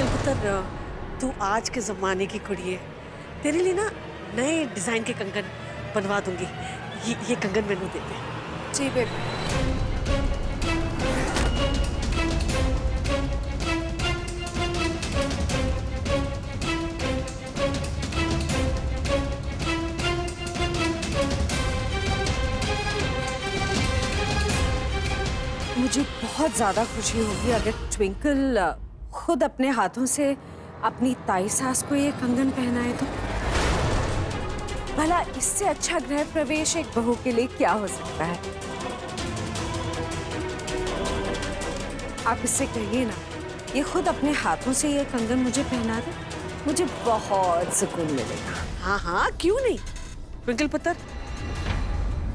Twinkle पुत्र, तू आज के जमाने की कुड़ी है। तेरे लिए ना नए डिजाइन के कंगन बनवा दूंगी। ये कंगन मैंने दे दे। जी बेबी। मुझे बहुत ज़्यादा खुशी होगी अगर ट्विंकल खुद अपने हाथों से अपनी ताई सास को ये कंगन पहनाए तो। भला इससे अच्छा गृह प्रवेश एक बहू के लिए क्या हो सकता है? आप इससे कहिए ना, ये खुद अपने हाथों से ये कंगन मुझे पहना दे, मुझे बहुत सुकून मिलेगा। हाँ हाँ, क्यों नहीं। ट्विंकल पुत्र,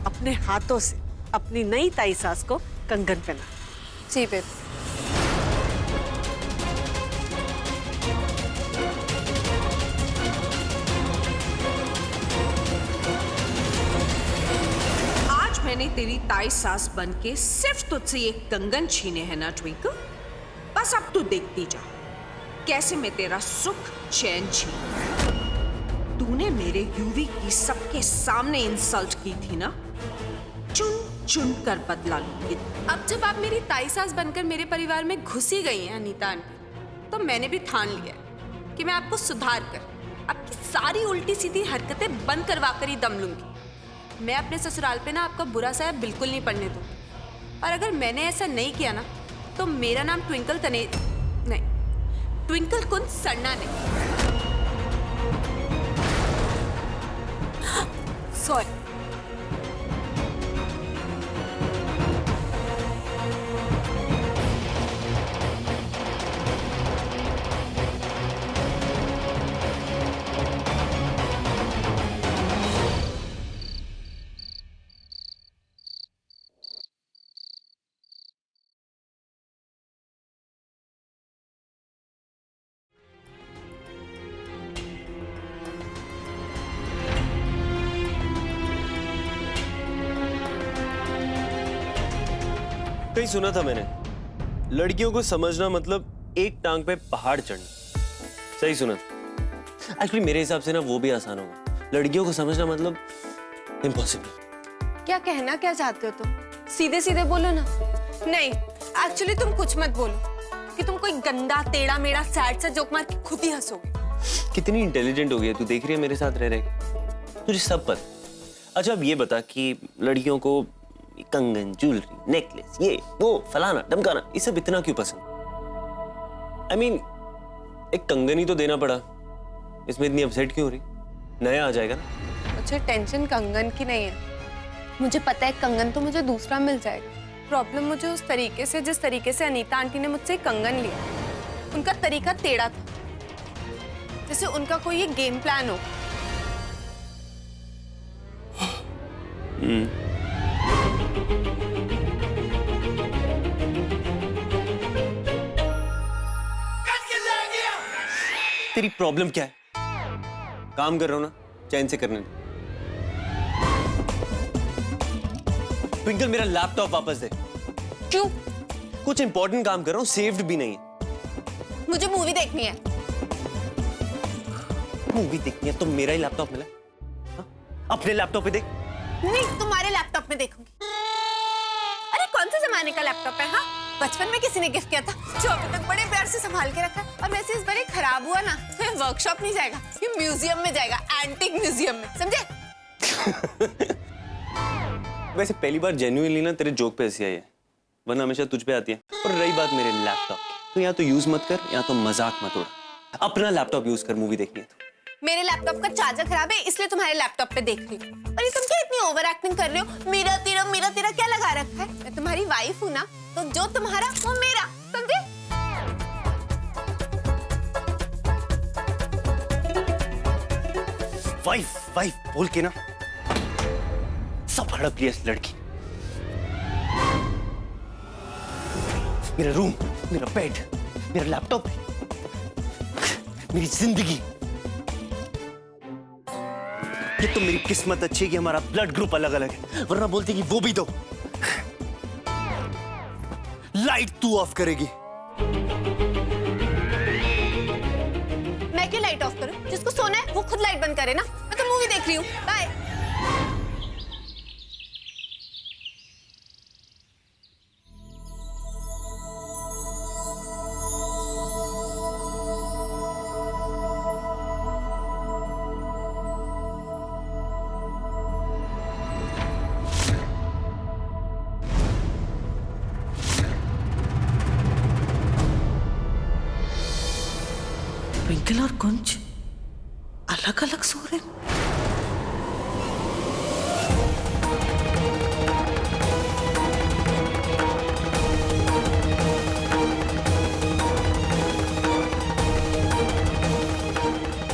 अपने हाथों से अपनी नई ताई सास को कंगन पहना। जी बेबी। आज मैंने तेरी ताई सास बन के सिर्फ तुझसे ये कंगन छीने हैं ना ट्विंकल। बस अब तू देखती जा कैसे मैं तेरा सुख चैन छीन। तूने मेरे यूवी की सबके सामने इंसल्ट की थी ना, चुन चुन कर बदला लूंगी। अब जब आप मेरी ताई सास बनकर मेरे परिवार में घुस ही गई हैं अनीता आंटी, तो मैंने भी ठान लिया कि मैं आपको सुधार कर आपकी सारी उल्टी सीधी हरकतें बंद करवा कर ही दम लूंगी। मैं अपने ससुराल पे ना आपका बुरा साया बिल्कुल नहीं पड़ने दूंगी। और अगर मैंने ऐसा नहीं किया ना, तो मेरा नाम ट्विंकल ट्विंकल कुंद सरना नहीं। सॉरी। कहीं सुना था मैंने, लड़कियों को समझना मतलब एक टांग पे पहाड़ चढ़ना। सही सुना? एक्चुअली मेरे हिसाब से ना वो भी आसान होगा। लड़कियों को समझना मतलब इम्पॉसिबल। क्या कहना क्या चाहते हो तुम? सीधे सीधे बोलो ना। नहीं, एक्चुअली तुम कुछ मत बोलो कि तुम कोई गंदा टेढ़ा मेढ़ा सैड सा जोक मार के खुद ही हंसोगे। कितनी इंटेलिजेंट हो गई है तू, देख रही है मेरे साथ रह रहे, तुझे सब पता। अच्छा अब ये बता कि लड़कियों को कंगन, ज्वेलरी, नेकलेस, ये वो फलाना धमकाना, ये सब इतना क्यों पसंद? I mean, एक कंगन ही तो देना पड़ा, इसमें इतनी अपसेट क्यों हो रही? नया आ जाएगा ना। मुझे टेंशन कंगन की नहीं है। मुझे पता है कंगन तो मुझे दूसरा मिल जाएगा। प्रॉब्लम मुझे उस तरीके से, जिस तरीके से अनीता आंटी ने मुझसे कंगन लिया, उनका तरीका टेढ़ा था, जैसे उनका कोई ये गेम प्लान हो। तेरी प्रॉब्लम क्या है? काम कर रहा हूं ना, चैन से करने दे। ट्विंकल मेरा लैपटॉप वापस दे। क्यों? कुछ इंपॉर्टेंट काम कर रहा हूं, सेव्ड भी नहीं है। मुझे मूवी देखनी है। मूवी देखनी है तो मेरा ही लैपटॉप मिला? हाँ? अपने लैपटॉप पे देख। नहीं, तुम्हारे लैपटॉप में देखूंगी। अरे कौन से जमाने का लैपटॉप है? हाँ, बचपन में किसी ने गिफ्ट किया था, जो अभी तक बड़े प्यार से संभाल के रखा है। और वैसे इस बार ये खराब हुआ ना, तो ये वर्कशॉप नहीं जाएगा, ये म्यूजियम में जाएगा, एंटीक म्यूजियम में, समझे? वैसे पहली बार जेन्युइनली ना तेरे जोक पे हंसी आई है, वरना हमेशा तुझ पे आती है। और रही बात मेरे लैपटॉप की, तो या तो यूज मत कर या तो मजाक मत उड़ा। अपना लैपटॉप यूज कर, मूवी देखनी है तो। मेरे लैपटॉप का चार्जर खराब है, इसलिए तुम्हारे लैपटॉप पे देख रही हूँ। और ये तुम क्या इतनी ओवर एक्टिंग कर रहे हो? मेरा तेरा क्या लगा रखा है? मैं तुम्हारी वाइफ हूँ ना, तो जो तुम्हारा वो मेरा, समझे? वाइफ बोल के ना सब हड़प लिया इस लड़की। मेरा रूम, मेरा बेड, मेरा लैपटॉप, मेरी जिंदगी। ये तो मेरी किस्मत अच्छी है कि हमारा ब्लड ग्रुप अलग अलग है, वरना बोलती कि वो भी दो। लाइट तू ऑफ करेगी, जिसको सोना है वो खुद लाइट बंद करे ना, मैं तो मूवी देख रही हूँ। बाय। ट्विंकल और कुंज अलग अलग सो रहे हैं।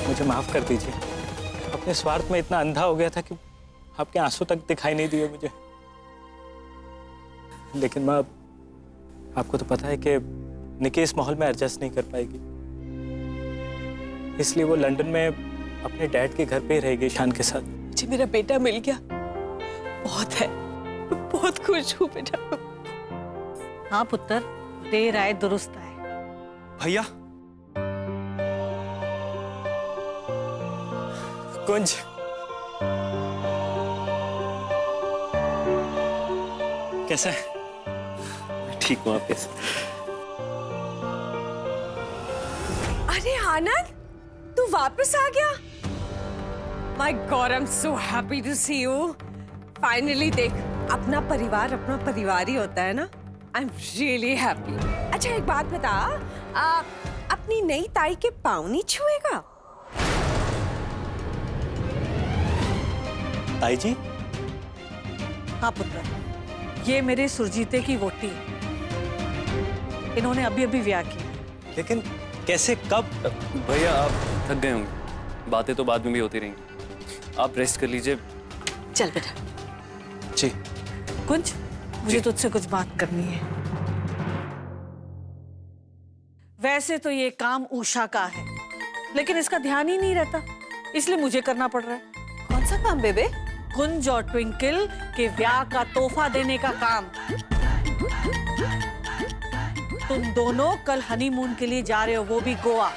मुझे माफ कर दीजिए, अपने स्वार्थ में इतना अंधा हो गया था कि आपके आंसू तक दिखाई नहीं दिए मुझे। लेकिन माँ, आपको तो पता है कि निकी इस माहौल में एडजस्ट नहीं कर पाएगी, इसलिए वो लंदन में अपने डैड के घर पे ही रहेगी ईशान के साथ। मुझे मेरा बेटा मिल गया, बहुत है, बहुत खुश हूँ बेटा। हाँ पुत्र, देर आए दुरुस्त आए। भैया, कुंज, कैसा है? ठीक हूँ, आप कैसे? अरे आनंद, तू वापस आ गया? My God, I'm so happy to see you. Finally देख, अपना परिवार ही होता है ना? I'm really happy. अच्छा एक बात बता, अपनी नई ताई के पाँव नहीं छुएगा? ताई जी? हाँ पुत्र, ये मेरे सुरजीते की वोटी है। इन्होंने अभी अभी ब्याह किया। लेकिन कैसे, कब? भैया आप थक गए होंगे, बातें तो बाद में भी होती रहेंगी, आप रेस्ट कर लीजिए। चल बेटा। जी। कुंज, मुझे तुझसे कुछ बात करनी है। वैसे तो ये काम उषा का है, लेकिन इसका ध्यान ही नहीं रहता, इसलिए मुझे करना पड़ रहा है। कौन सा काम बेबे? कुंज और ट्विंकल के ब्याह का तोहफा देने का काम। तुम दोनों कल हनीमून के लिए जा रहे हो, वो भी गोवा।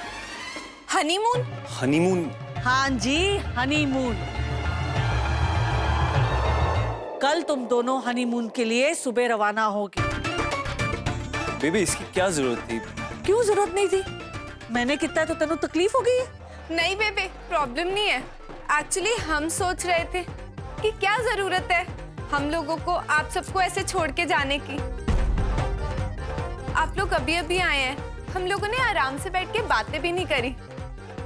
हनीमून? हनीमून? हाँ जी, हनीमून। कल तुम दोनों हनीमून के लिए सुबह रवाना होगे। बेबी इसकी क्या जरूरत थी? क्यों जरूरत नहीं थी? मैंने कितना तो तेनों तकलीफ हो गई है। नहीं बेबे, प्रॉब्लम नहीं है। एक्चुअली हम सोच रहे थे कि क्या जरूरत है हम लोगों को आप सबको ऐसे छोड़ के जाने की। आप लोग अभी अभी आए हैं, हम लोगों ने आराम से बैठ के बातें भी नहीं करी,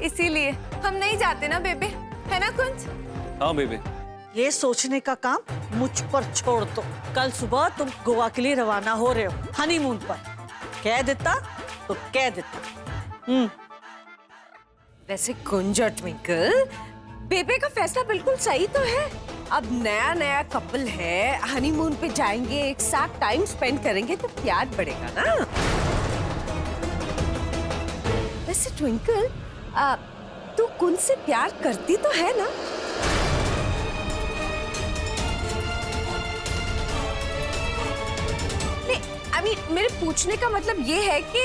इसीलिए हम नहीं जाते ना बेबे, है ना कुंज? हाँ बेबी। ये सोचने का काम मुझ पर छोड़ दो। कल सुबह तुम गोवा के लिए रवाना हो रहे हो हनीमून पर। कह देता तो कह देता। वैसे कुंज और ट्विंकल, बेबे का फैसला बिल्कुल सही तो है। अब नया कपल है, हनीमून पे जाएंगे, एक साथ टाइम स्पेंड करेंगे तो प्यार बढ़ेगा ना। वैसे ट्विंकल, तू कुंज से प्यार करती तो है ना? नहीं, I mean, मेरे पूछने का मतलब ये है कि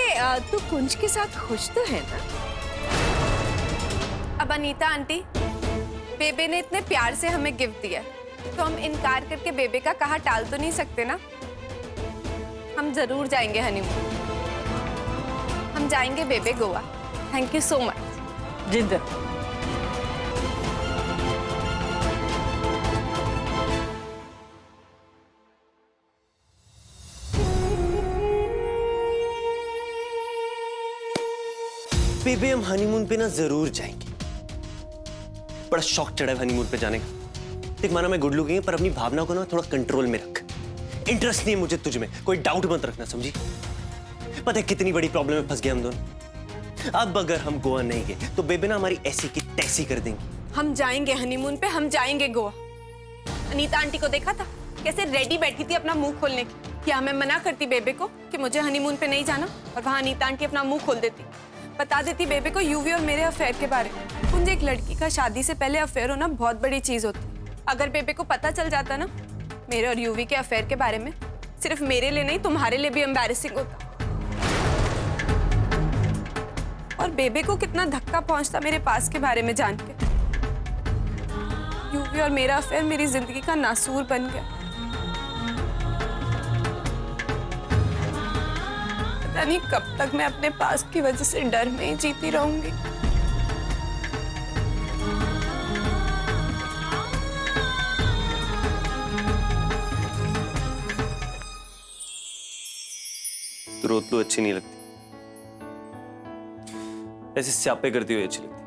तू कुंज के साथ खुश तो है ना? अब अनीता आंटी, बेबे ने इतने प्यार से हमें गिफ्ट दिया, तो हम इनकार करके बेबे का कहा टाल तो नहीं सकते ना। हम जरूर जाएंगे हनीमून, हम जाएंगे बेबे Goa. Thank you so much. जिंद। बेबे हम हनीमून पे ना जरूर जाएंगे। बड़ा शौक चढ़ा है हनीमून पे जाने का। देख माना मैं गुड लुकिंग है, पर अपनी भावना को ना थोड़ा कंट्रोल में रख। इंटरेस्ट नहीं है मुझे तुझ में, कोई डाउट मत रखना, समझी? पता है कितनी बड़ी प्रॉब्लम में फंस गए हम दोनों। अब अगर हम गोवा नहीं गए तो बेबे ना हमारी ऐसी की तैसी कर देंगी। हम जाएंगे हनीमून पे, हम जाएंगे गोवा। अनीता आंटी को देखा था कैसे रेडी बैठी थी अपना मुंह खोलने की। क्या मैं मना करती बेबे को कि मुझे हनीमून पे नहीं जाना, और वहां अनीता आंटी अपना मुंह खोल देती, बता देती बेबे को यूवी और मेरे अफेयर के बारे में। मुझे एक लड़की का शादी से पहले अफेयर होना बहुत बड़ी चीज होती। अगर बेबे को पता चल जाता ना मेरे और यूवी के अफेयर के बारे में, सिर्फ मेरे लिए नहीं तुम्हारे लिए भी एम्बैरेसिंग होता। और बेबे को कितना धक्का पहुंचता मेरे पास के बारे में जान के। यूवी और मेरा अफेयर मेरी जिंदगी का नासूर बन गया। पता नहीं कब तक मैं अपने पास की वजह से डर में ही जीती रहूंगी। तो रोतलू अच्छी नहीं लगती, ऐसे स्यापे करती हुई अच्छी लगती।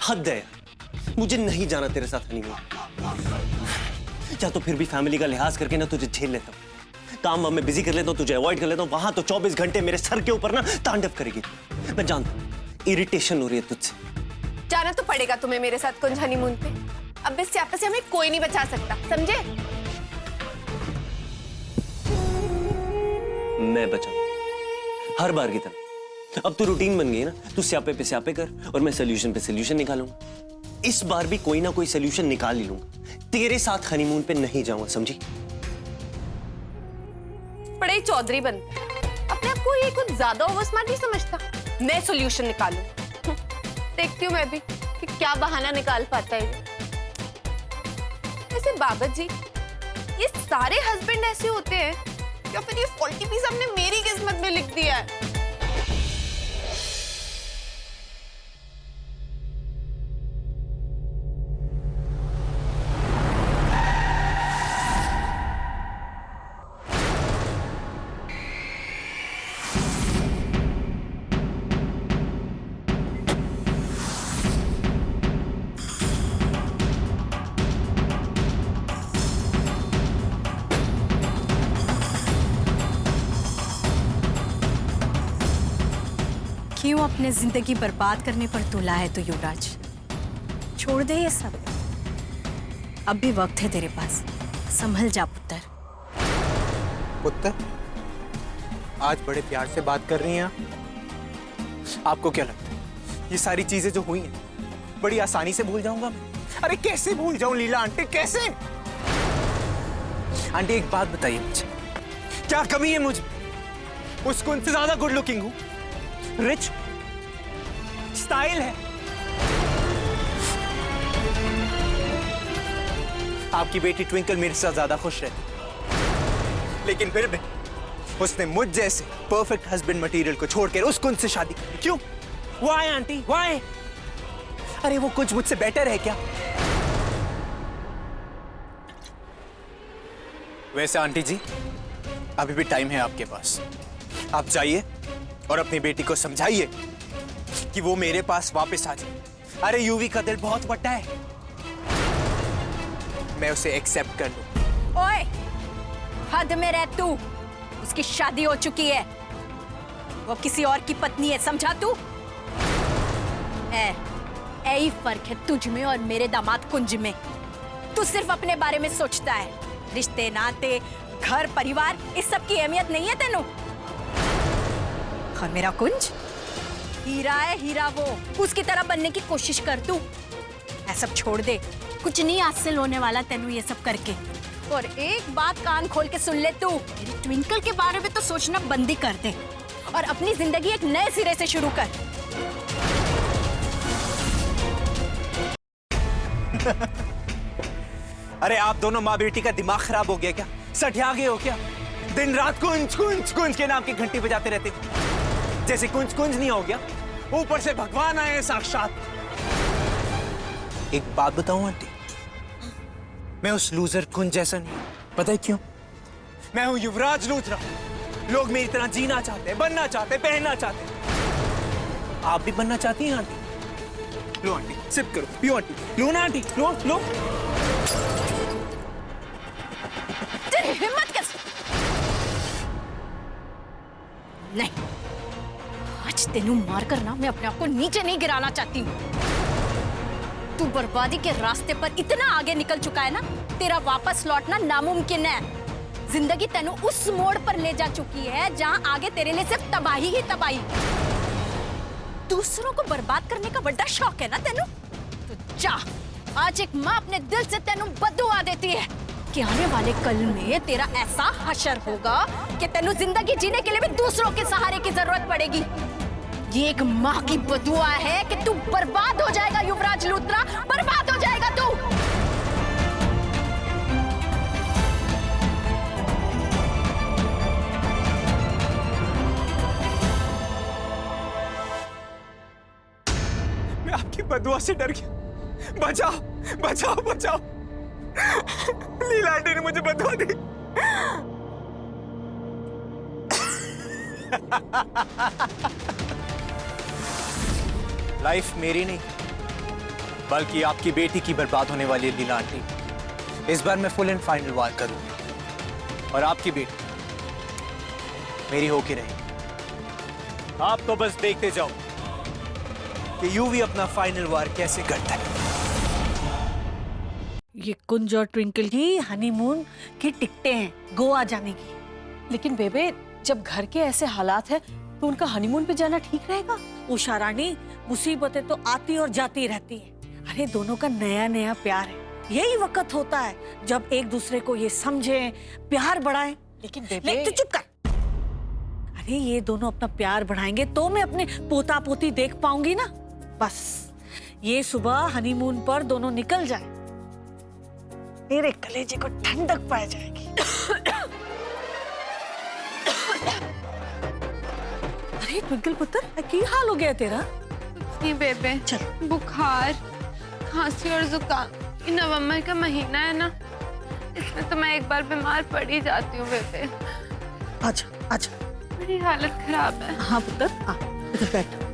हद है, मुझे नहीं जाना तेरे साथ हनीमून। या तो फिर भी फैमिली का लिहाज करके ना तुझे झेल लेता हूँ, काम वाम में बिजी कर लेता हूँ, तुझे अवॉइड कर लेता हूँ। वहां तो 24 घंटे मेरे सर के ऊपर ना तांडव करेगी। मैं जानता हूँ इरिटेशन हो रही है तुझसे। जाना तो पड़ेगा तुम्हें मेरे साथ कुंज हनीमून पे। अब इस स्यापे से हमें कोई नहीं बचा सकता, समझे? मैं बचाऊं हर बार की तरह। अब तो रूटीन बन गई ना, तू स्यापे पे स्यापे कर और मैं सोल्यूशन पे सोल्यूशन निकालूंगा। इस बार भी कोई ना कोई सोल्यूशन निकाल ही लूंगा। तेरे साथ हनीमून पे नहीं जाऊंगा, समझी? बड़े ही चौधरी बनते, अपने आप को ये कुछ ज्यादा ओवर स्मार्ट नहीं समझता। मैं सॉल्यूशन निकालूं। देखती हूँ मैं भी कि क्या बहाना निकाल पाता है ये। वैसे बाबा जी, ये सारे हस्बैंड ऐसे होते हैं या फिर ये फॉल्टी पीस हमने मेरी किस्मत में लिख दिया है? क्यों अपने जिंदगी बर्बाद करने पर तुला है तो युवराज? छोड़ दे ये सब, अब भी वक्त है तेरे पास। संभल जा पुत्र। पुत्र, आज बड़े प्यार से बात कर रही हैं आप। आपको क्या लगता है ये सारी चीजें जो हुई हैं बड़ी आसानी से भूल जाऊंगा मैं? अरे कैसे भूल जाऊं लीला आंटी, कैसे? आंटी एक बात बताइए मुझे, क्या कमी है मुझ में? उसको उनसे ज्यादा गुड लुकिंग हूं, रिच, स्टाइल है। आपकी बेटी ट्विंकल मेरे साथ ज्यादा खुश रहती, लेकिन फिर भी उसने मुझ जैसे परफेक्ट हस्बैंड मटेरियल को छोड़कर उस कुंज से शादी की। क्यों? Why aunty, why? अरे वो कुछ मुझसे बेटर है क्या? वैसे आंटी जी, अभी भी टाइम है आपके पास। आप जाइए और अपनी बेटी को समझाइए कि वो मेरे पास वापस आ जाए। अरे यूवी का दिल बहुत बड़ा है, मैं उसे एक्सेप्ट कर लूं। ओए, हद में रह तू। उसकी शादी हो चुकी है, वो किसी और की पत्नी है, समझा तू? यही फर्क है तुझ में और मेरे दामाद कुंज में। तू सिर्फ अपने बारे में सोचता है, रिश्ते नाते घर परिवार इस सब की अहमियत नहीं है तेनू। और मेरा कुंज हीरा है, हीरा वो, उसकी तरह बनने की कोशिश कर तू। ये सब छोड़ दे, कुछ नहीं हासिल होने वाला तेनू ये सब करके। और एक बात कान खोल के सुन ले तू, मेरी ट्विंकल के बारे में तो सोचना बंद ही कर दे और अपनी जिंदगी एक नए सिरे से शुरू कर। अरे आप दोनों माँ बेटी का दिमाग खराब हो गया क्या? सठिया गए हो क्या? दिन रात कुंज कुंज कुंज के नाम की घंटी बजाते रहते हो। जैसे कुंज कुंज नहीं हो गया, ऊपर से भगवान आए साक्षात। एक बात बताऊं आंटी, मैं उस लूजर कुंज जैसा नहीं। पता है क्यों? मैं हूं युवराज लूथरा। लोग मेरी तरह जीना चाहते हैं, बनना चाहते हैं, पहनना चाहते हैं। आप भी बनना चाहती हैं आंटी? लो आंटी, सिप करो, पियो आंटी। लो ना आंटी, लो लो। तेरी हिम्मत कैसे? नहीं, आज तेनू मार कर ना मैं अपने आप को नीचे नहीं गिराना चाहती हूँ। तू बर्बादी के रास्ते पर इतना आगे निकल चुका है ना, तेरा वापस लौटना नामुमकिन है। जिंदगी तेनू उस मोड़ पर ले जा चुकी है जहां आगे तेरे लिए सिर्फ तबाही ही तबाही। दूसरों को बर्बाद करने का बड़ा शौक है ना तेनू? तो जा, आज एक माँ अपने दिल से तेनू बद्दुआ देती है कि आने वाले कल में तेरा ऐसा हशर होगा कि तेनू जिंदगी जीने के लिए भी दूसरों के सहारे की जरूरत पड़ेगी। ये एक माँ की बद्दुआ है कि तू बर्बाद हो जाएगा युवराज लूथरा, बर्बाद हो जाएगा तू। मैं आपकी बदुआ से डर गया। बचाओ बचाओ बचाओ, लीला आंटी ने मुझे बदुआ दी। लाइफ मेरी नहीं बल्कि आपकी बेटी की बर्बाद होने वाली है लीला आंटी। इस बार मैं फुल एंड फाइनल वार करूंगी और आपकी बेटी मेरी होके रहेगी। आप तो बस देखते जाओ कि यूवी अपना फाइनल वार कैसे करता है। ये कुंज और ट्विंकल की हनीमून की टिकटें हैं गोवा जाने की। लेकिन बेबे, जब घर के ऐसे हालात हैं तो उनका हनीमून पे जाना ठीक रहेगा? उषा रानी, मुसीबतें तो आती और जाती रहती हैं। अरे दोनों का नया नया प्यार है, यही वक्त होता है जब एक दूसरे को ये समझें, प्यार बढ़ाएं। लेकिन बेबे, तू चुप कर। अरे ये दोनों अपना प्यार बढ़ाएंगे तो मैं अपने पोता पोती देख पाऊंगी ना। बस ये सुबह हनीमून पर दोनों निकल जाए, मेरे कलेजे को ठंडक पाई जाएगी। अरे ट्विंकल पुत्र, क्या हाल हो गया तेरा? नहीं बेबे, चल। बुखार, खांसी और जुकाम। ये नवंबर का महीना है ना, इसमें तो मैं एक बार बीमार पड़ ही जाती हूँ बेबे। आजा आजा। मेरी हालत खराब है। हाँ पुत्र, हाँ इधर बैठ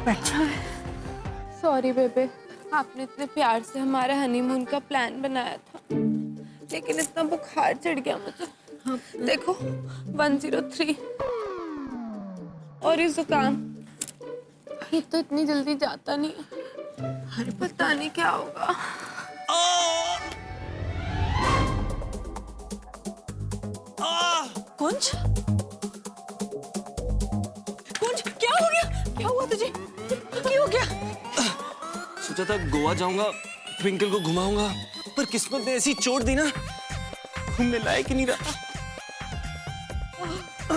बैठ। सॉरी बेबे, आपने इतने प्यार से हमारे हनीमून का प्लान बनाया था, लेकिन इतना बुखार चढ़ गया मुझे। हाँ, देखो 103 और ये जुकाम, ये तो इतनी जल्दी जाता नहीं है। अरे पता नहीं क्या होगा। कुंज, कुंज क्या हो गया? क्या हुआ तुझे? क्या हो गया? सोचा था गोवा जाऊंगा, ट्विंकल को घुमाऊंगा, पर किस्मत ने ऐसी चोट दी ना, घूमने लायक ही नहीं रहा।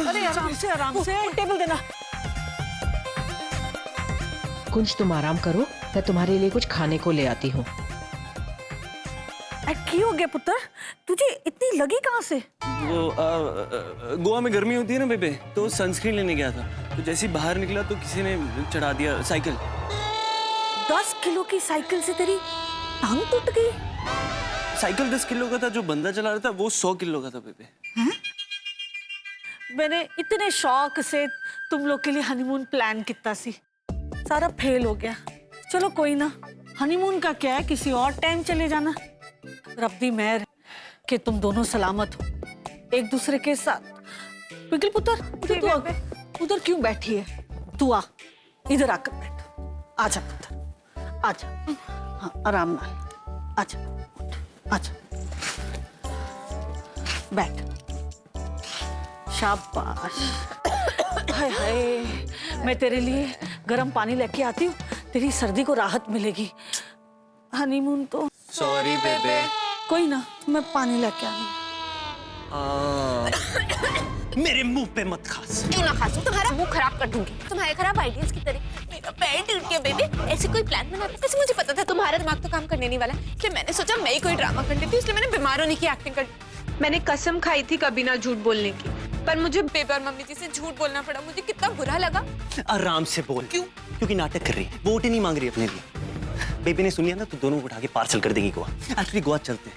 अरे आराम से टेबल देना। कुंज, तुम आराम करो, मैं तुम्हारे लिए कुछ खाने को ले आती हूँ। क्या हो गया पुत्र? तुझे इतनी लगी कहाँ से? वो गोवा में गर्मी होती है ना बेबे, तो सनस्क्रीन लेने गया था, तो जैसे ही बाहर निकला तो किसी ने चढ़ा दिया साइकिल। 10 किलो की साइकिल से तेरी टांग टूट गई? साइकिल 10 किलो का था, जो बंदा चला रहा था वो 100 किलो का था बेबे। मैंने इतने शौक से तुम लोग के लिए हनीमून प्लान किया सी, सारा फेल हो गया। चलो कोई ना, हनीमून का क्या है, किसी और टाइम चले जाना। रब दी मेहर कि तुम दोनों सलामत हो एक दूसरे के साथ। ट्विंकल पुत्र, तू उधर क्यों बैठी है? तू आ, इधर आकर बैठ। आजा पुत्र, आजा। हाँ आराम नाल, आजा आजा, बैठ। शाबाश। हाय हाय, मैं तेरे लिए गर्म पानी लेके आती हूँ, तेरी सर्दी को राहत मिलेगी। हनीमून तो सॉरी बेबे। कोई ना, मैं पानी लेके आई। मेरे मुंह पे मत खास। क्यों ना खासूं, तुम्हारा मुंह खराब कर दूंगी। तुम्हारे खराब आइडियाज की तरह मेरा पैर टूट गया बेबी। ऐसे कोई प्लान बनाते कैसे? मुझे पता था तुम्हारा दिमाग तो काम करने नहीं वाला, इसलिए मैंने सोचा मैं ही कोई ड्रामा कर लेती हूँ, इसलिए मैंने बीमार होने की एक्टिंग कर दी। मैंने कसम खाई थी कभी ना झूठ बोलने की, पर मुझे बेबी और मम्मी जी से झूठ बोलना पड़ा। मुझे कितना बुरा लगा। आराम से बोल। क्यों? क्योंकि नाटक कर रही है, वोट ही नहीं मांग रही अपने लिए। बेबी ने सुनिया ना तो दोनों को उठा के पार्सल कर देगी गोवा। एक्चुअली गोवा चलते हैं,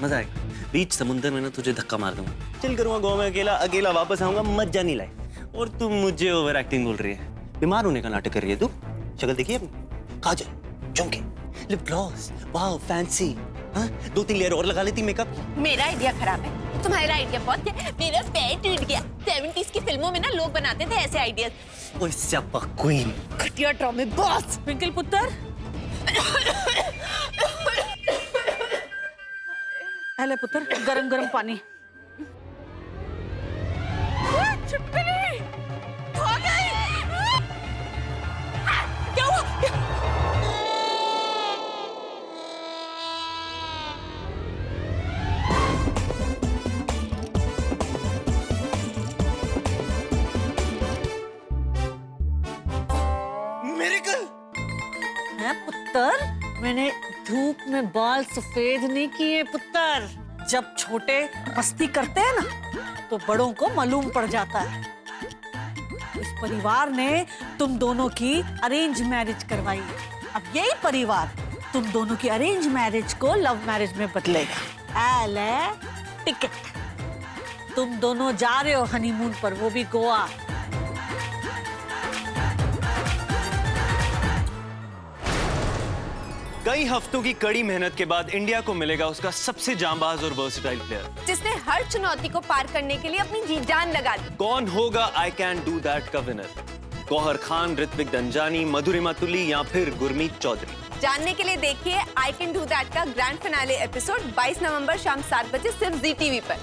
मजा आएगा। बीच समुंदर में ना तुझे धक्का मार दूंगा, चिल करूंगा गोवा में अकेला, अकेला वापस आऊंगा, मजा नहीं लाए। और तुम मुझे ओवर एक्टिंग बोल रही है, बीमार होने का नाटक कर रही है तू। शक्ल देखिए अपनी, काजल, झुमके, लिप ग्लॉस, वाओ फैंसी। हाँ 2-3 लेयर और लगा लेती मेकअप। मेरा आइडिया खराब है, तुम्हारा आइडिया बहुत है। मेरा पैर टूट गया। 70s की फिल्मों में ना लोग बनाते थे ऐसे आइडियाज। ओए स्यापा क्वीन, घटिया ड्रामे बॉस। ट्विंकल पुत्र, ले पुत्र गरम गरम पानी। छिपकली खो गई। क्या हुआ? मिरेकल। है पुत्र, मैंने धूप में बाल सफेद नहीं किए पुत्र। जब छोटे मस्ती करते हैं ना तो बड़ों को मालूम पड़ जाता है। इस परिवार ने तुम दोनों की अरेंज मैरिज करवाई है। अब यही परिवार तुम दोनों की अरेंज मैरिज को लव मैरिज में बदलेगा। ले टिकट, तुम दोनों जा रहे हो हनीमून पर, वो भी गोवा। कई हफ्तों की कड़ी मेहनत के बाद इंडिया को मिलेगा उसका सबसे जांबाज और वर्सेटाइल प्लेयर, जिसने हर चुनौती को पार करने के लिए अपनी जी जान लगा दी। कौन होगा आई कैन डू दैट का विनर? गौहर खान, ऋत्विक दंजानी, मधुरिमा तुली या फिर गुरमीत चौधरी? जानने के लिए देखिए आई कैन डू दैट का ग्रैंड फिनाले एपिसोड 22 नवंबर शाम 7 बजे सिर्फ जी टीवी पर।